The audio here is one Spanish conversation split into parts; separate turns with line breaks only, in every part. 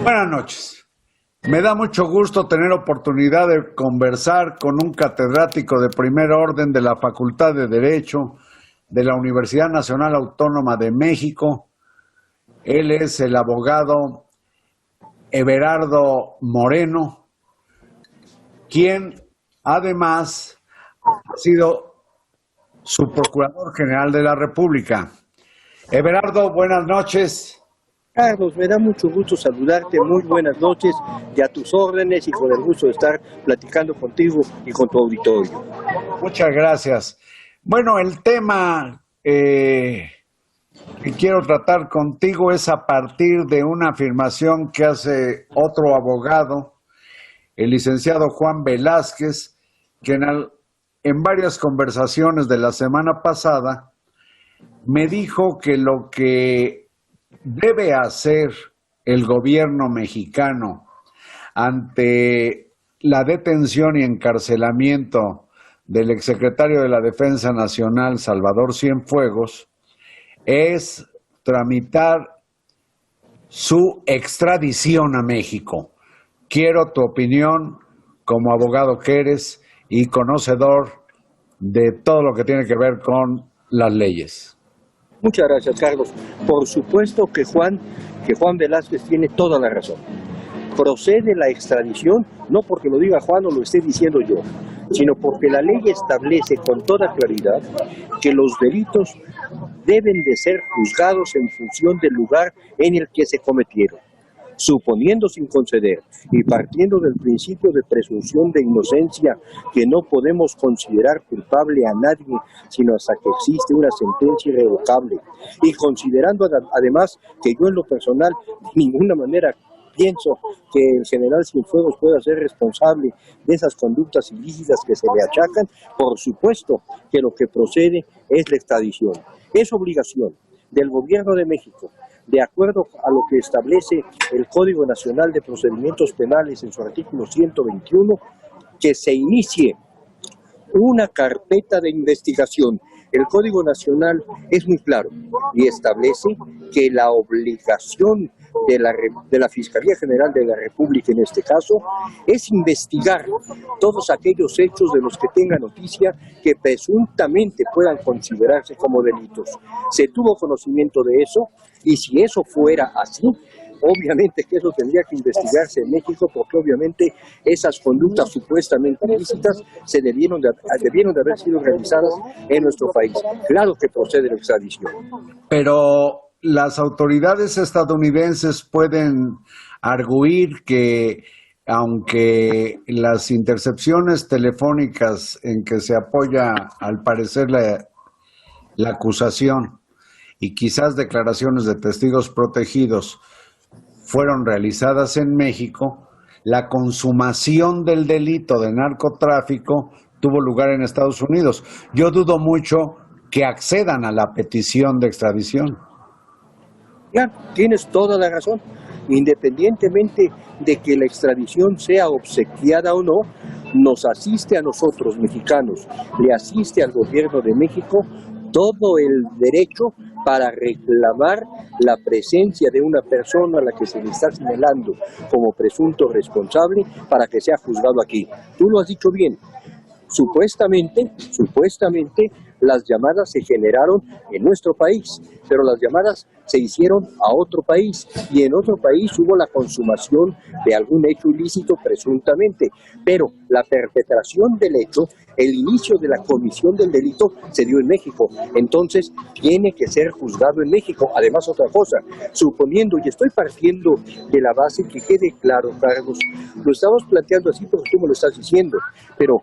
Buenas noches. Me da mucho gusto tener oportunidad de conversar con un catedrático de primer orden de la Facultad de Derecho de la Universidad Nacional Autónoma de México. Él es el abogado Everardo Moreno, quien además ha sido su Procurador General de la República. Everardo, buenas noches.
Carlos, me da mucho gusto saludarte, muy buenas noches y a tus órdenes y con el gusto de estar platicando contigo y con tu auditorio.
Muchas gracias. Bueno, el tema que quiero tratar contigo es a partir de una afirmación que hace otro abogado, el licenciado Juan Velázquez, que en varias conversaciones de la semana pasada me dijo que lo que debe hacer el gobierno mexicano ante la detención y encarcelamiento del exsecretario de la Defensa Nacional, Salvador Cienfuegos, es tramitar su extradición a México. Quiero tu opinión como abogado que eres y conocedor de todo lo que tiene que ver con las leyes.
Muchas gracias, Carlos. Por supuesto que Juan Velázquez tiene toda la razón. Procede la extradición, no porque lo diga Juan o lo esté diciendo yo, sino porque la ley establece con toda claridad que los delitos deben de ser juzgados en función del lugar en el que se cometieron. Suponiendo sin conceder y partiendo del principio de presunción de inocencia que no podemos considerar culpable a nadie sino hasta que existe una sentencia irrevocable, y considerando además que yo en lo personal de ninguna manera pienso que el general Cienfuegos pueda ser responsable de esas conductas ilícitas que se le achacan, por supuesto que lo que procede es la extradición. Es obligación del gobierno de México, de acuerdo a lo que establece el Código Nacional de Procedimientos Penales en su artículo 121, que se inicie una carpeta de investigación. El Código Nacional es muy claro y establece que la obligación de la Fiscalía General de la República, en este caso, es investigar todos aquellos hechos de los que tenga noticia que presuntamente puedan considerarse como delitos. Se tuvo conocimiento de eso y si eso fuera así, obviamente que eso tendría que investigarse en México, porque obviamente esas conductas supuestamente ilícitas debieron de haber sido realizadas en nuestro país. Claro que procede la extradición.
Pero las autoridades estadounidenses pueden arguir que aunque las intercepciones telefónicas en que se apoya al parecer la acusación y quizás declaraciones de testigos protegidos fueron realizadas en México, la consumación del delito de narcotráfico tuvo lugar en Estados Unidos. Yo dudo mucho que accedan a la petición de extradición.
Ya, tienes toda la razón. Independientemente de que la extradición sea obsequiada o no, nos asiste a nosotros mexicanos, le asiste al gobierno de México todo el derecho para reclamar la presencia de una persona a la que se le está señalando como presunto responsable para que sea juzgado aquí. Tú lo has dicho bien. Supuestamente, las llamadas se generaron en nuestro país, pero las llamadas se hicieron a otro país y en otro país hubo la consumación de algún hecho ilícito presuntamente, pero la perpetración del hecho, el inicio de la comisión del delito se dio en México, entonces tiene que ser juzgado en México. Además, otra cosa, suponiendo, y estoy partiendo de la base que quede claro, Carlos, lo estamos planteando así porque tú me lo estás diciendo, pero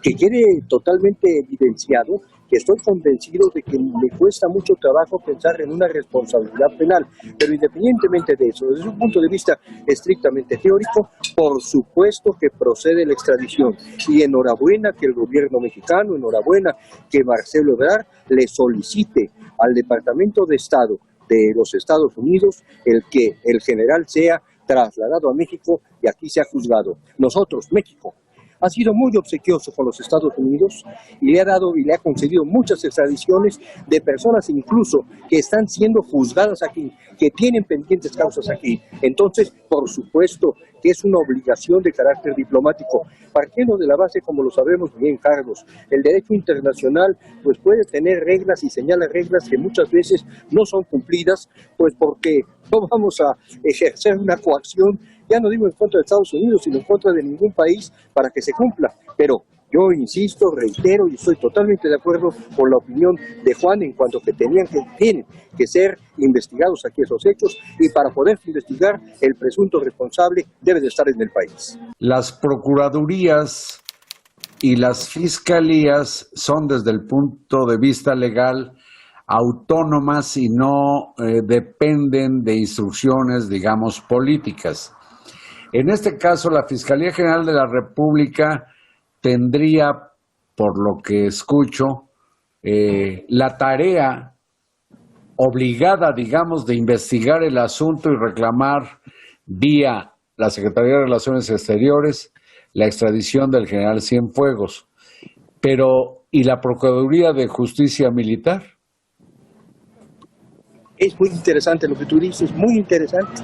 que quede totalmente evidenciado que estoy convencido de que me cuesta mucho trabajo pensar en una responsabilidad penal, pero independientemente de eso, desde un punto de vista estrictamente teórico, por supuesto que procede la extradición, y enhorabuena que el gobierno mexicano, enhorabuena que Marcelo Ebrard le solicite al Departamento de Estado de los Estados Unidos el que el general sea trasladado a México y aquí sea juzgado. Nosotros, México, ha sido muy obsequioso con los Estados Unidos y le ha dado y le ha concedido muchas extradiciones de personas incluso que están siendo juzgadas aquí, que tienen pendientes causas aquí. Entonces, por supuesto que es una obligación de carácter diplomático, partiendo de la base, como lo sabemos bien, Carlos, el derecho internacional pues puede tener reglas y señala reglas que muchas veces no son cumplidas, pues porque no vamos a ejercer una coacción, ya no digo en contra de Estados Unidos, sino en contra de ningún país para que se cumpla. Pero yo insisto, reitero y estoy totalmente de acuerdo con la opinión de Juan en cuanto que tienen que ser investigados aquí esos hechos y para poder investigar el presunto responsable debe de estar en el país.
Las procuradurías y las fiscalías son desde el punto de vista legal autónomas y no dependen de instrucciones, digamos, políticas. En este caso, la Fiscalía General de la República tendría, por lo que escucho, la tarea obligada, digamos, de investigar el asunto y reclamar vía la Secretaría de Relaciones Exteriores la extradición del general Cienfuegos. Pero, ¿y la Procuraduría de Justicia Militar?
Es muy interesante lo que tú dices, muy interesante.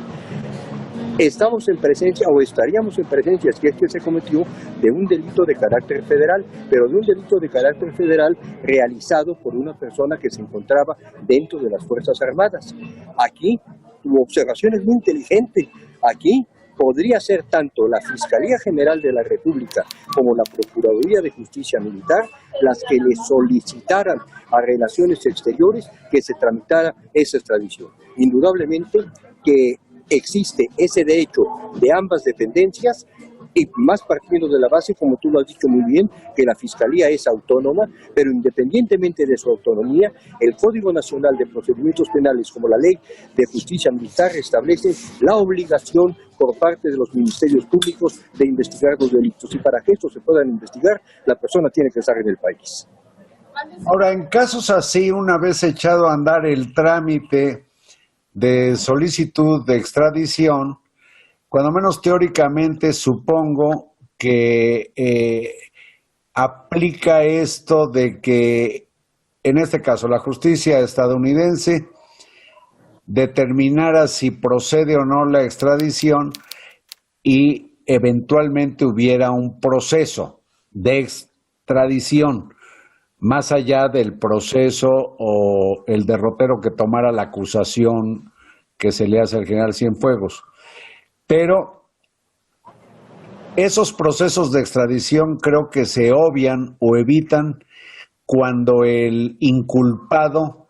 Estamos en presencia, o estaríamos en presencia, si es que se cometió, de un delito de carácter federal, pero de un delito de carácter federal realizado por una persona que se encontraba dentro de las Fuerzas Armadas. Aquí, tu observación es muy inteligente. Aquí podría ser tanto la Fiscalía General de la República como la Procuraduría de Justicia Militar las que le solicitaran a Relaciones Exteriores que se tramitara esa extradición. Indudablemente que existe ese derecho de ambas dependencias y más partiendo de la base, como tú lo has dicho muy bien, que la Fiscalía es autónoma, pero independientemente de su autonomía, el Código Nacional de Procedimientos Penales, como la Ley de Justicia Militar, establece la obligación por parte de los ministerios públicos de investigar los delitos. Y para que estos se puedan investigar, la persona tiene que estar en el país.
Ahora, en casos así, una vez echado a andar el trámite de solicitud de extradición, cuando menos teóricamente supongo que aplica esto de que, en este caso, la justicia estadounidense determinara si procede o no la extradición y eventualmente hubiera un proceso de extradición, más allá del proceso o el derrotero que tomara la acusación que se le hace al general Cienfuegos. Pero esos procesos de extradición creo que se obvian o evitan cuando el inculpado,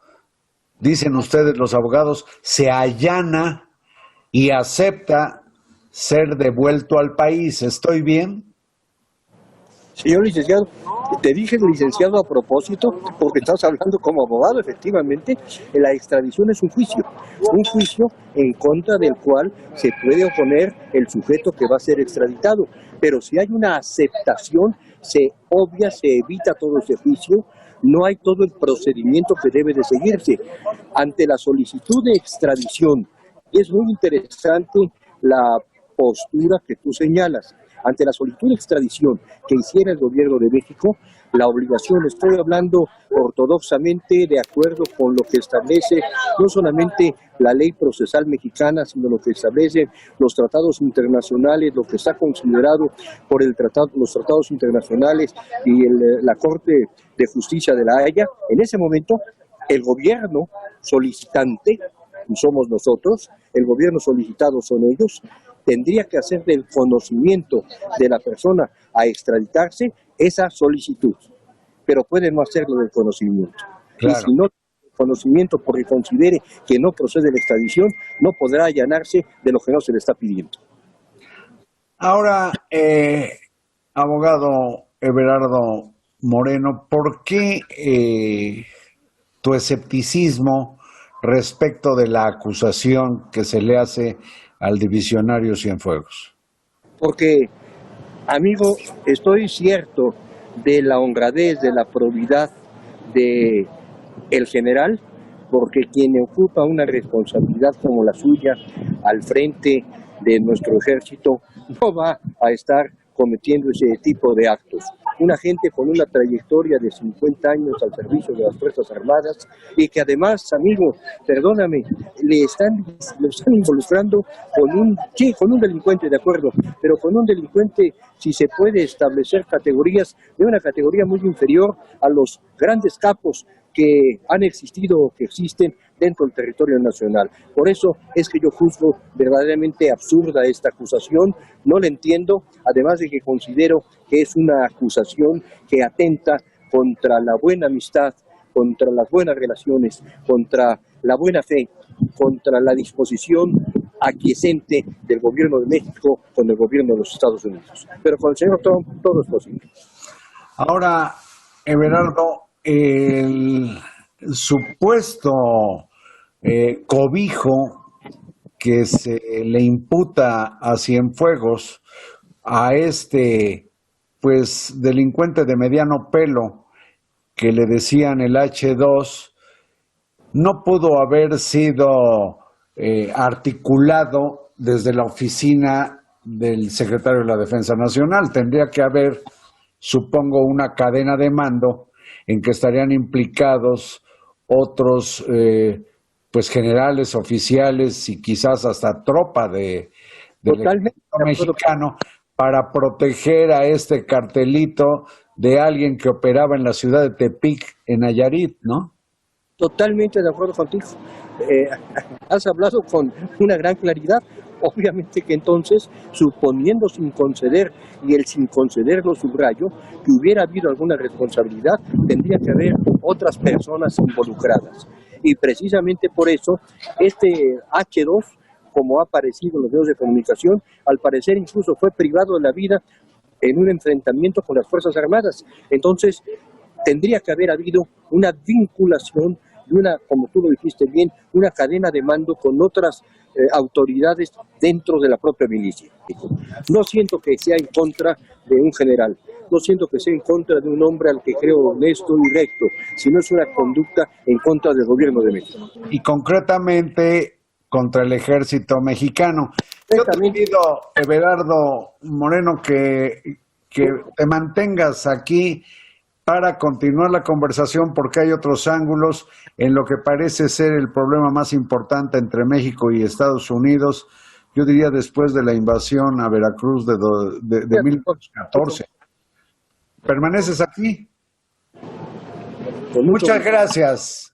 dicen ustedes los abogados, se allana y acepta ser devuelto al país. ¿Estoy bien?
Señor licenciado, te dije licenciado a propósito porque estás hablando como abogado. Efectivamente, la extradición es un juicio en contra del cual se puede oponer el sujeto que va a ser extraditado, pero si hay una aceptación, se obvia, se evita todo ese juicio, no hay todo el procedimiento que debe de seguirse. Ante la solicitud de extradición, y es muy interesante la postura que tú señalas, ante la solicitud de extradición que hiciera el gobierno de México, la obligación, estoy hablando ortodoxamente de acuerdo con lo que establece no solamente la ley procesal mexicana, sino lo que establecen los tratados internacionales, lo que está considerado por los tratados internacionales y la Corte de Justicia de la Haya. En ese momento, el gobierno solicitante, somos nosotros, el gobierno solicitado son ellos, tendría que hacer del conocimiento de la persona a extraditarse esa solicitud, pero puede no hacerlo del conocimiento. Claro. Y si no conocimiento porque considere que no procede la extradición, no podrá allanarse de lo que no se le está pidiendo.
Ahora, abogado Everardo Moreno, ¿por qué tu escepticismo respecto de la acusación que se le hace al divisionario Cienfuegos?
Porque, amigo, estoy cierto de la honradez, de la probidad de el general, porque quien ocupa una responsabilidad como la suya al frente de nuestro ejército no va a estar cometiendo ese tipo de actos. Una gente con una trayectoria de 50 años al servicio de las Fuerzas Armadas y que además, amigo, perdóname, lo están involucrando con un delincuente, de acuerdo, pero con un delincuente, si se puede establecer categorías, de una categoría muy inferior a los grandes capos que han existido o que existen dentro del territorio nacional. Por eso es que yo juzgo verdaderamente absurda esta acusación, no la entiendo, además de que considero que es una acusación que atenta contra la buena amistad, contra las buenas relaciones, contra la buena fe, contra la disposición aquiescente del gobierno de México con el gobierno de los Estados Unidos. Pero con el señor Trump todo es posible.
Ahora, Everardo, el supuesto cobijo que se le imputa a Cienfuegos, a este pues delincuente de mediano pelo que le decían el H2, no pudo haber sido articulado desde la oficina del secretario de la Defensa Nacional. Tendría que haber, supongo, una cadena de mando en que estarían implicados otros pues generales, oficiales y quizás hasta tropa del ejército mexicano para proteger a este cartelito de alguien que operaba en la ciudad de Tepic, en Nayarit, ¿no?
Totalmente de acuerdo contigo. Has hablado con una gran claridad. Obviamente que entonces, suponiendo sin conceder, y el sin conceder lo subrayo, que hubiera habido alguna responsabilidad, tendría que haber otras personas involucradas. Y precisamente por eso, este H2, como ha aparecido en los medios de comunicación, al parecer incluso fue privado de la vida en un enfrentamiento con las Fuerzas Armadas. Entonces, tendría que haber habido una vinculación y una, como tú lo dijiste bien, una cadena de mando con otras autoridades dentro de la propia milicia. No siento que sea en contra de un general, no siento que sea en contra de un hombre al que creo honesto y recto, sino es una conducta en contra del gobierno de México.
Y concretamente contra el ejército mexicano. Yo te pido, Everardo Moreno, que te mantengas aquí para continuar la conversación, porque hay otros ángulos en lo que parece ser el problema más importante entre México y Estados Unidos, yo diría después de la invasión a Veracruz de 1914. ¿Permaneces aquí? Muchas gracias.